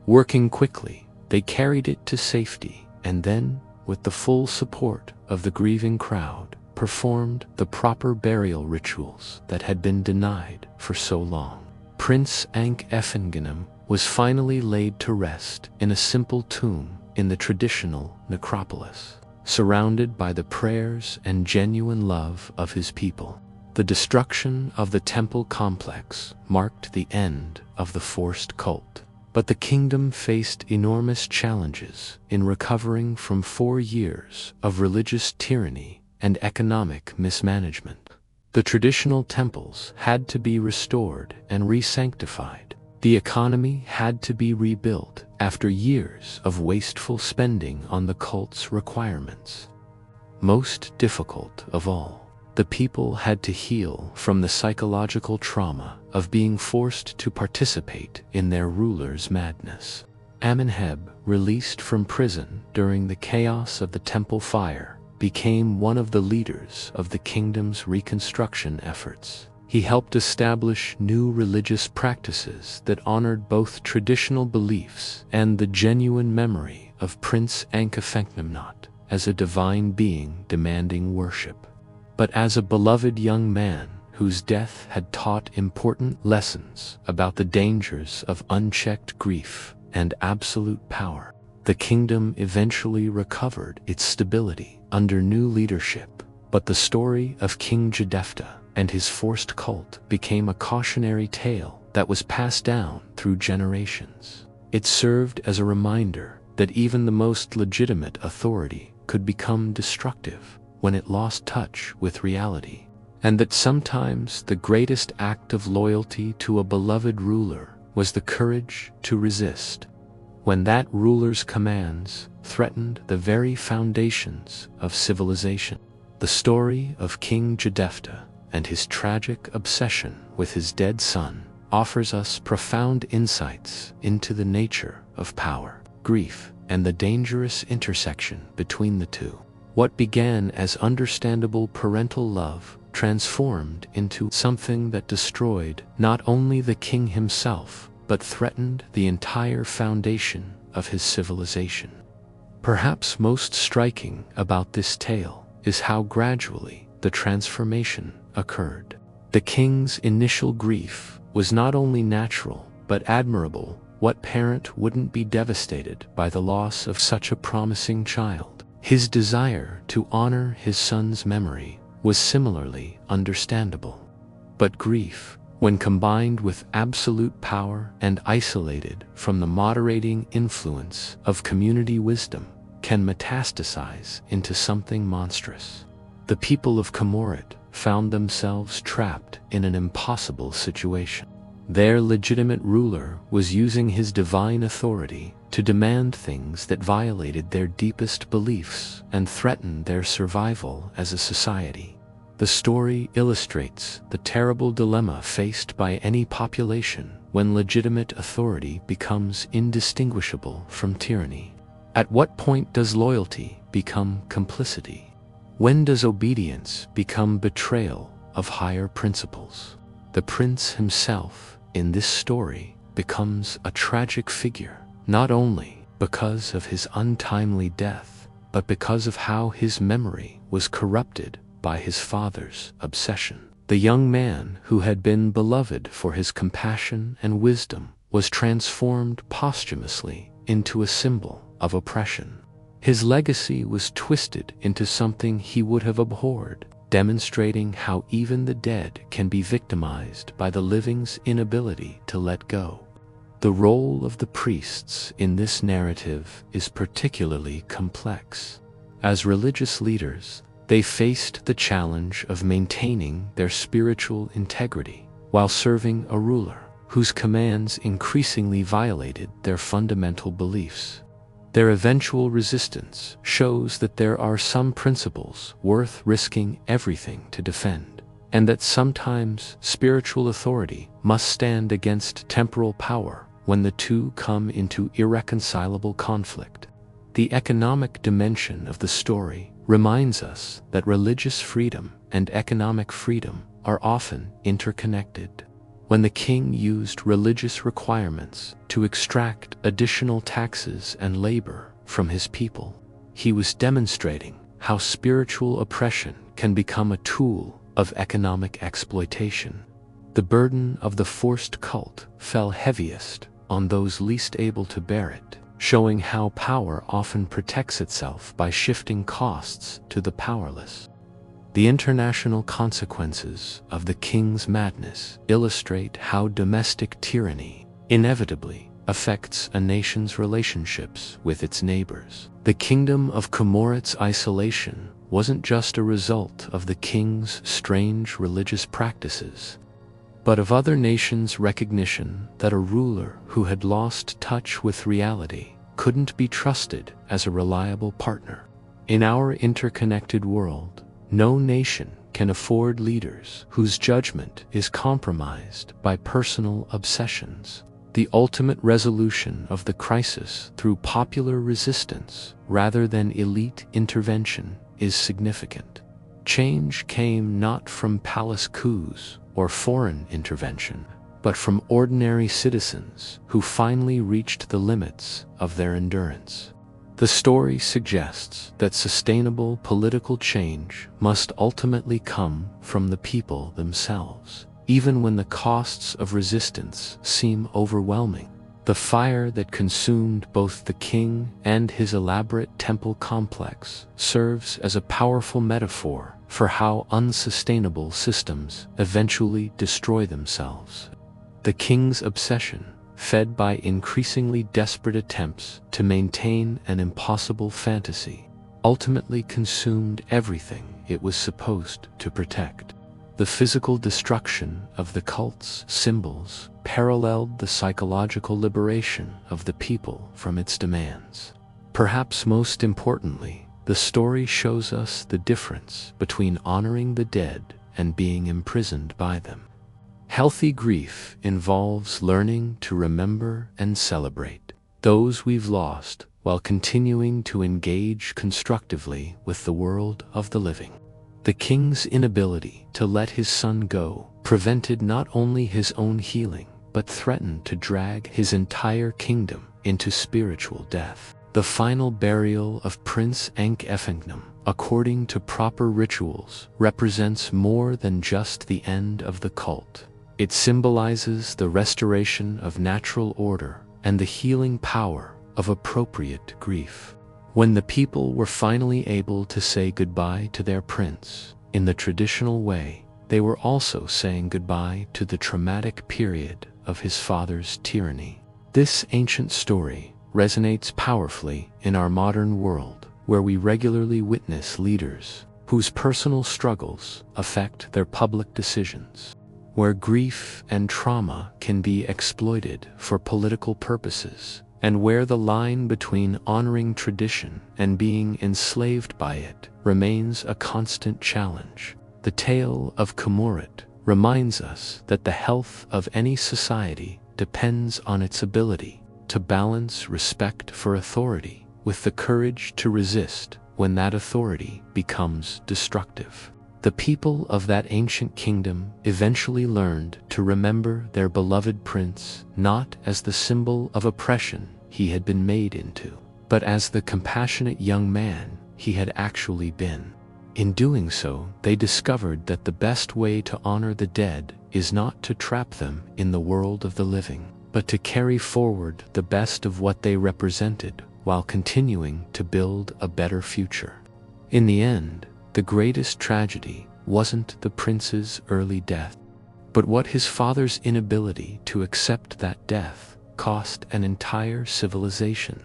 Working quickly, they carried it to safety and then, with the full support of the grieving crowd, performed the proper burial rituals that had been denied for so long. Prince Ankh-ef-en-Khnum was finally laid to rest in a simple tomb in the traditional necropolis, surrounded by the prayers and genuine love of his people. The destruction of the temple complex marked the end of the forced cult, but the kingdom faced enormous challenges in recovering from 4 years of religious tyranny and economic mismanagement. The traditional temples had to be restored and re-sanctified. The economy had to be rebuilt after years of wasteful spending on the cult's requirements. Most difficult of all, the people had to heal from the psychological trauma of being forced to participate in their ruler's madness. Amenheb, released from prison during the chaos of the temple fire, became one of the leaders of the kingdom's reconstruction efforts. He helped establish new religious practices that honored both traditional beliefs and the genuine memory of Prince Ankh-ef-en-Khnum as a divine being demanding worship. But as a beloved young man whose death had taught important lessons about the dangers of unchecked grief and absolute power, the kingdom eventually recovered its stability under new leadership. But the story of King Djedefptah and his forced cult became a cautionary tale that was passed down through generations. It served as a reminder that even the most legitimate authority could become destructive when it lost touch with reality, and that sometimes the greatest act of loyalty to a beloved ruler was the courage to resist when that ruler's commands threatened the very foundations of civilization. The story of King Djedefptah and his tragic obsession with his dead son offers us profound insights into the nature of power, grief, and the dangerous intersection between the two. What began as understandable parental love transformed into something that destroyed not only the king himself, but threatened the entire foundation of his civilization. Perhaps most striking about this tale is how gradually the transformation occurred. The king's initial grief was not only natural, but admirable. What parent wouldn't be devastated by the loss of such a promising child? His desire to honor his son's memory was similarly understandable. But grief, when combined with absolute power and isolated from the moderating influence of community wisdom, can metastasize into something monstrous. The people of Khamurit found themselves trapped in an impossible situation. Their legitimate ruler was using his divine authority to demand things that violated their deepest beliefs and threatened their survival as a society. The story illustrates the terrible dilemma faced by any population when legitimate authority becomes indistinguishable from tyranny. At what point does loyalty become complicity? When does obedience become betrayal of higher principles? The prince himself, in this story, becomes a tragic figure, not only because of his untimely death, but because of how his memory was corrupted by his father's obsession. The young man who had been beloved for his compassion and wisdom was transformed posthumously into a symbol of oppression. His legacy was twisted into something he would have abhorred, demonstrating how even the dead can be victimized by the living's inability to let go. The role of the priests in this narrative is particularly complex. As religious leaders, they faced the challenge of maintaining their spiritual integrity while serving a ruler whose commands increasingly violated their fundamental beliefs. Their eventual resistance shows that there are some principles worth risking everything to defend, and that sometimes spiritual authority must stand against temporal power when the two come into irreconcilable conflict. The economic dimension of the story reminds us that religious freedom and economic freedom are often interconnected. When the king used religious requirements to extract additional taxes and labor from his people, he was demonstrating how spiritual oppression can become a tool of economic exploitation. The burden of the forced cult fell heaviest on those least able to bear it, showing how power often protects itself by shifting costs to the powerless. The international consequences of the king's madness illustrate how domestic tyranny inevitably affects a nation's relationships with its neighbors. The kingdom of Comorit's isolation wasn't just a result of the king's strange religious practices, but of other nations' recognition that a ruler who had lost touch with reality couldn't be trusted as a reliable partner. In our interconnected world, no nation can afford leaders whose judgment is compromised by personal obsessions. The ultimate resolution of the crisis through popular resistance rather than elite intervention is significant. Change came not from palace coups or foreign intervention, but from ordinary citizens who finally reached the limits of their endurance. The story suggests that sustainable political change must ultimately come from the people themselves, even when the costs of resistance seem overwhelming. The fire that consumed both the king and his elaborate temple complex serves as a powerful metaphor for how unsustainable systems eventually destroy themselves. The king's obsession, fed by increasingly desperate attempts to maintain an impossible fantasy, ultimately consumed everything it was supposed to protect. The physical destruction of the cult's symbols paralleled the psychological liberation of the people from its demands. Perhaps most importantly, the story shows us the difference between honoring the dead and being imprisoned by them. Healthy grief involves learning to remember and celebrate those we've lost while continuing to engage constructively with the world of the living. The king's inability to let his son go prevented not only his own healing, but threatened to drag his entire kingdom into spiritual death. The final burial of Prince Ankh-ef-en-Khnum, according to proper rituals, represents more than just the end of the cult. It symbolizes the restoration of natural order and the healing power of appropriate grief. When the people were finally able to say goodbye to their prince in the traditional way, they were also saying goodbye to the traumatic period of his father's tyranny. This ancient story resonates powerfully in our modern world, where we regularly witness leaders whose personal struggles affect their public decisions, where grief and trauma can be exploited for political purposes, and where the line between honoring tradition and being enslaved by it remains a constant challenge. The tale of Comorit reminds us that the health of any society depends on its ability to balance respect for authority with the courage to resist when that authority becomes destructive. The people of that ancient kingdom eventually learned to remember their beloved prince not as the symbol of oppression he had been made into, but as the compassionate young man he had actually been. In doing so, they discovered that the best way to honor the dead is not to trap them in the world of the living, but to carry forward the best of what they represented while continuing to build a better future. In the end, the greatest tragedy wasn't the prince's early death, but what his father's inability to accept that death cost an entire civilization.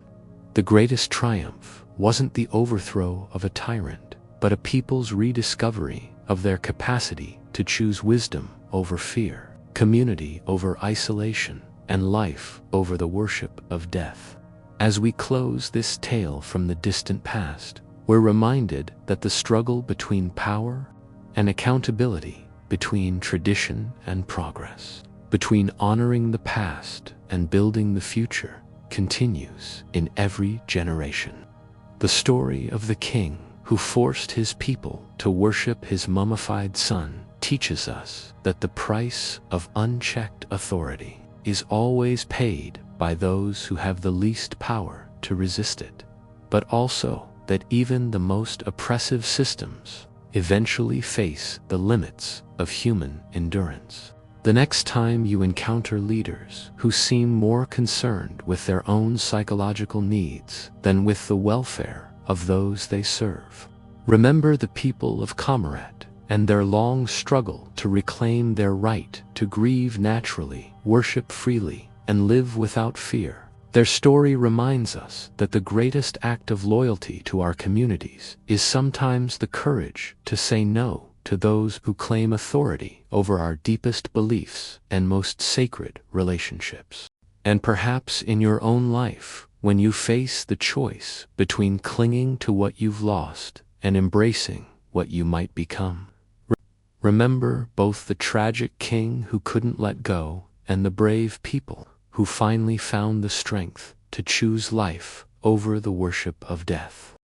The greatest triumph wasn't the overthrow of a tyrant, but a people's rediscovery of their capacity to choose wisdom over fear, community over isolation, and life over the worship of death. As we close this tale from the distant past, we're reminded that the struggle between power and accountability, between tradition and progress, between honoring the past and building the future, continues in every generation. The story of the king who forced his people to worship his mummified son teaches us that the price of unchecked authority is always paid by those who have the least power to resist it, but also that even the most oppressive systems eventually face the limits of human endurance. The next time you encounter leaders who seem more concerned with their own psychological needs than with the welfare of those they serve, remember the people of Comoret and their long struggle to reclaim their right to grieve naturally, worship freely, and live without fear. Their story reminds us that the greatest act of loyalty to our communities is sometimes the courage to say no to those who claim authority over our deepest beliefs and most sacred relationships. And perhaps in your own life, when you face the choice between clinging to what you've lost and embracing what you might become, remember both the tragic king who couldn't let go and the brave people who finally found the strength to choose life over the worship of death.